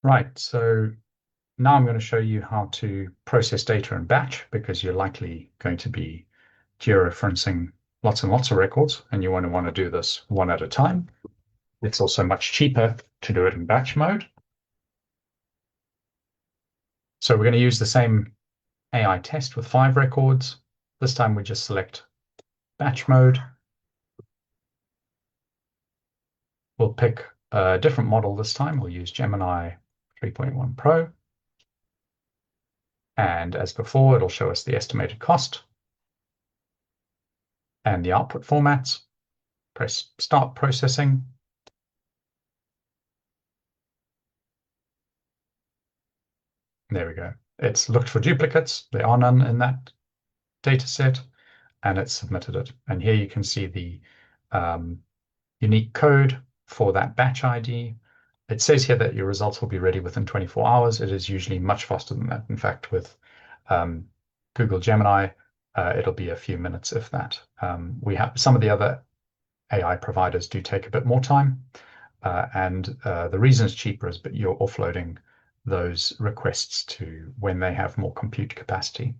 Right, so now I'm going to show you how to process data in batch because you're likely going to be georeferencing lots and lots of records and you want to do this one at a time. It's also much cheaper to do it in batch mode. So we're going to use the same AI test with 5 records. This time we just select batch mode. We'll pick a different model this time. We'll use Gemini 3.1 Pro. And as before, it'll show us the estimated cost and the output formats. Press Start Processing. There we go. It's looked for duplicates. There are none in that data set, and it's submitted it. And here you can see the unique code for that batch ID. It says here that your results will be ready within 24 hours. It is usually much faster than that. In fact, with Google Gemini, it'll be a few minutes, if that. We have some of the other AI providers do take a bit more time. And the reason it's cheaper is that you're offloading those requests to when they have more compute capacity.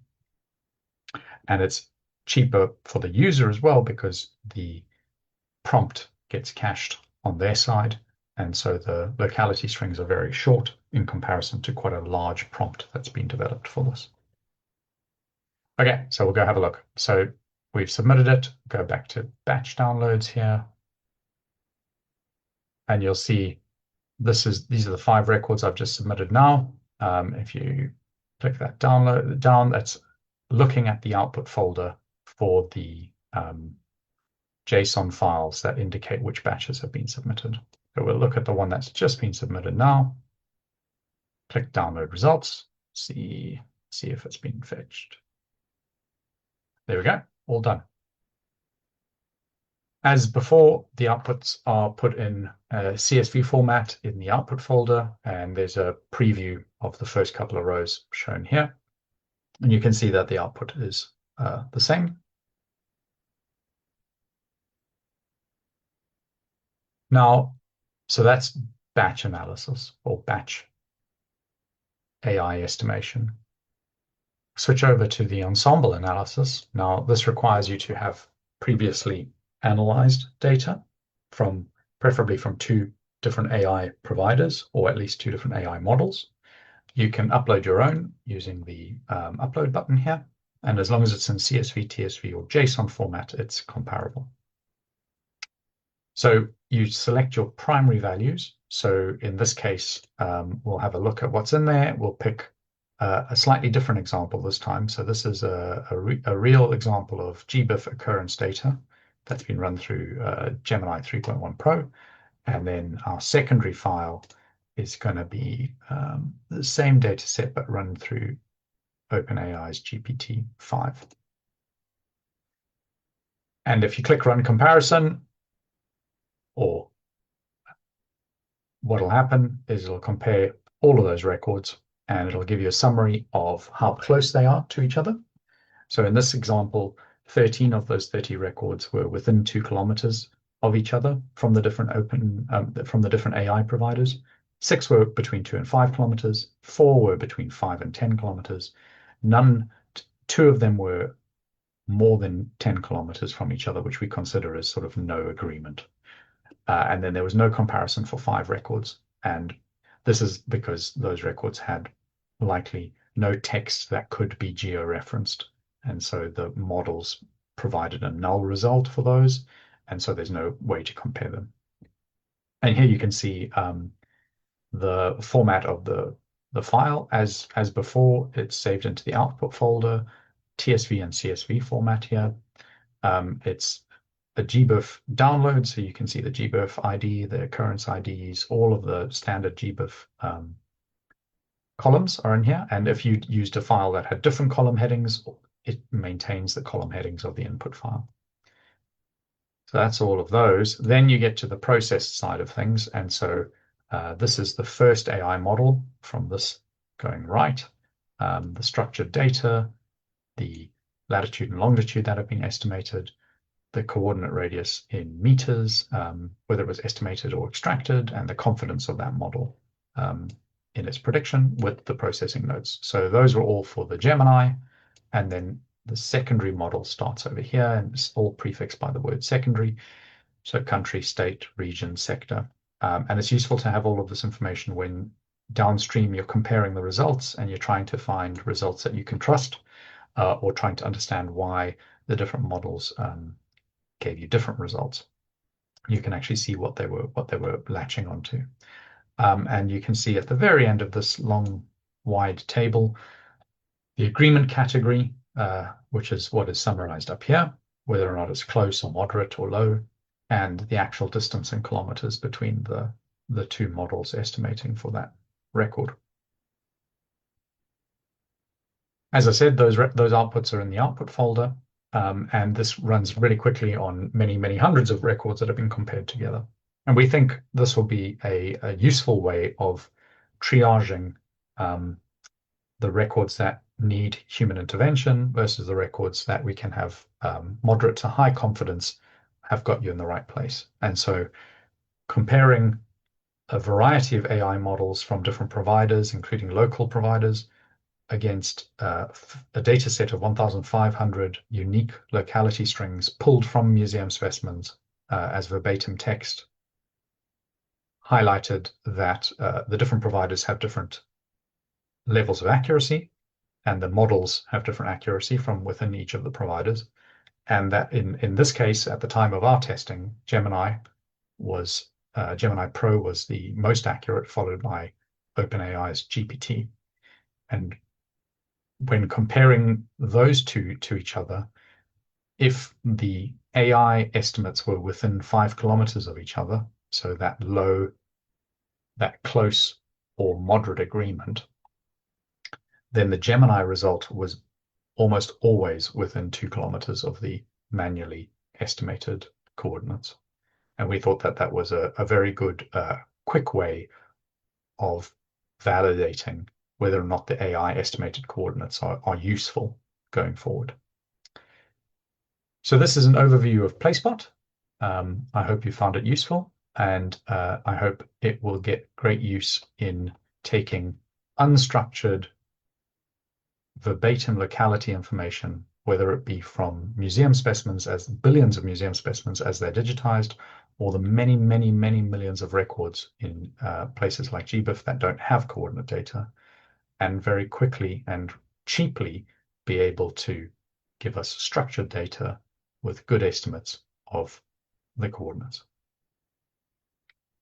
And it's cheaper for the user as well because the prompt gets cached on their side. And so the locality strings are very short in comparison to quite a large prompt that's been developed for this. Okay, so we'll go have a look. So we've submitted it. Go back to batch downloads here. And you'll see these are the 5 records I've just submitted now. If you click that download down, that's looking at the output folder for the JSON files that indicate which batches have been submitted. So we'll look at the one that's just been submitted now. Click download results, see if it's been fetched. There we go, all done. As before, the outputs are put in a CSV format in the output folder, and there's a preview of the first couple of rows shown here. And you can see that the output is the same. Now, so that's batch analysis or batch AI estimation. Switch over to the ensemble analysis. Now, this requires you to have previously analyzed data from preferably from 2 different AI providers or at least 2 different AI models. You can upload your own using the upload button here. And as long as it's in CSV, TSV, or JSON format, it's comparable. So you select your primary values. So in this case, we'll have a look at what's in there. We'll pick a slightly different example this time. So this is a real example of GBIF occurrence data that's been run through Gemini 3.1 Pro. And then our secondary file is going to be the same data set, but run through OpenAI's GPT-5. And if you click Run Comparison, or what'll happen is it'll compare all of those records and it'll give you a summary of how close they are to each other. So in this example, 13 of those 30 records were within 2 kilometers of each other from the different AI providers. 6 were between 2 and 5 kilometers. 4 were between 5 and 10 kilometers. 2 of them were more than 10 kilometers from each other, which we consider as sort of no agreement. And then there was no comparison for 5 records. And this is because those records had likely no text that could be georeferenced. And so the models provided a null result for those. And so there's no way to compare them. And here you can see the format of the file. As before, it's saved into the output folder, TSV and CSV format here. It's a GBIF download, so you can see the GBIF ID, the occurrence IDs, all of the standard GBIF columns are in here. And if you used a file that had different column headings, it maintains the column headings of the input file. So that's all of those. Then you get to the process side of things. And so this is the first AI model from this going right. The structured data, the latitude and longitude that have been estimated, the coordinate radius in meters, whether it was estimated or extracted, and the confidence of that model in its prediction with the processing nodes. So those are all for the Gemini, and then the secondary model starts over here, and it's all prefixed by the word secondary. So country, state, region, sector. And it's useful to have all of this information when downstream you're comparing the results and you're trying to find results that you can trust, or trying to understand why the different models gave you different results. You can actually see what they were latching onto. And you can see at the very end of this long, wide table, the agreement category, which is what is summarized up here, whether or not it's close or moderate or low, and the actual distance in kilometers between the two models estimating for that record. As I said, those outputs are in the output folder, and this runs really quickly on many, many hundreds of records that have been compared together. And we think this will be a useful way of triaging the records that need human intervention versus the records that we can have moderate to high confidence have got you in the right place. And so comparing a variety of AI models from different providers, including local providers, against a data set of 1,500 unique locality strings pulled from museum specimens as verbatim text, highlighted that the different providers have different levels of accuracy, and the models have different accuracy from within each of the providers. And that in this case, at the time of our testing, Gemini Pro was the most accurate, followed by OpenAI's GPT. And when comparing those two to each other, if the AI estimates were within 5 kilometers of each other, so that close or moderate agreement, then the Gemini result was almost always within 2 kilometers of the manually estimated coordinates. And we thought that was a very good, quick way of validating whether or not the AI estimated coordinates are useful going forward. So this is an overview of PlaceBot. I hope you found it useful, and I hope it will get great use in taking unstructured verbatim locality information, whether it be from museum specimens, as billions of museum specimens as they're digitized, or the many, many, many millions of records in places like GBIF that don't have coordinate data, and very quickly and cheaply be able to give us structured data with good estimates of the coordinates.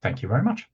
Thank you very much.